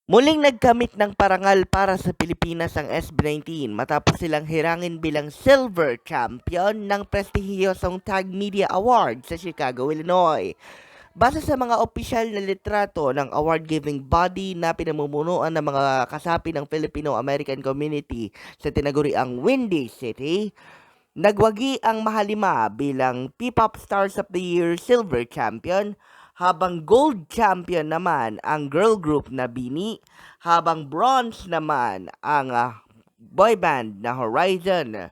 Muling nagkamit ng parangal para sa Pilipinas ang SB19 matapos silang hirangin bilang silver champion ng prestihiyosong Tag Media Award sa Chicago, Illinois. Base sa mga opisyal na litrato ng award-giving body na pinamumunuan ng mga kasapi ng Filipino-American community sa tinaguriang Windy City, nagwagi ang Mahalima bilang P-Pop Stars of the Year Silver Champion, habang Gold Champion naman ang girl group na Bini, habang Bronze naman ang boy band na Horizon.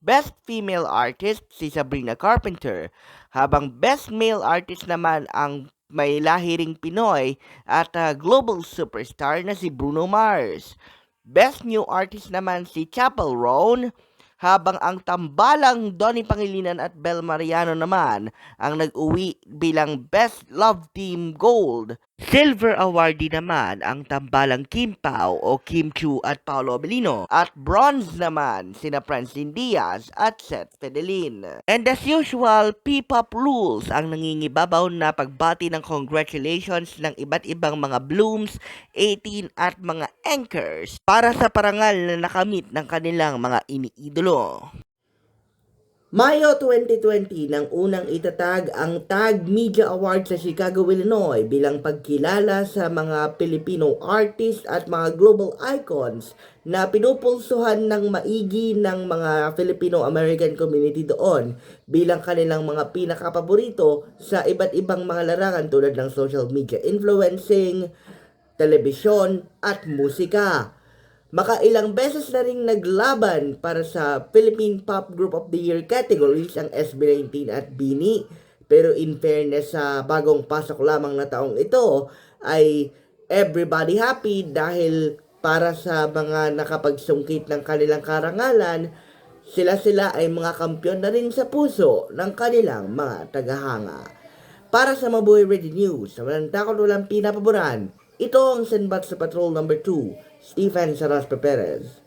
Best Female Artist si Sabrina Carpenter, habang Best Male Artist naman ang may lahiring Pinoy at global superstar na si Bruno Mars. Best New Artist naman si Chapel Roan, habang ang tambalang Donnie Pangilinan at Bel Mariano naman ang nag-uwi bilang Best Love Team Gold. Silver awardee naman ang tambalang Kim Pao o Kim Chu at Paolo Abelino, at bronze naman sina Francine Diaz at Seth Fedelin. And as usual, P-Pop rules ang nangingibabaw na pagbati ng congratulations ng iba't ibang mga blooms, 18 at mga anchors para sa parangal na nakamit ng kanilang mga iniidolo. Mayo 2020 nang unang itatag ang Tag Media Award sa Chicago, Illinois bilang pagkilala sa mga Filipino artists at mga global icons na pinupulsuhan ng maigi ng mga Filipino-American community doon bilang kanilang mga pinakapaborito sa iba't ibang mga larangan tulad ng social media influencing, telebisyon at musika. Makailang beses na ring naglaban para sa Philippine Pop Group of the Year categories ang SB19 at Bini. Pero in fairness sa bagong pasok lamang na taong ito ay everybody happy dahil para sa mga nakapagsungkit ng kanilang karangalan, sila ay mga kampiyon na rin sa puso ng kanilang mga tagahanga. Para sa Mabuhay Ready News, sa walang takot walang pinapaboran, ito ang Senbat sa Patrol number 2, Stephen Saraspe Perez.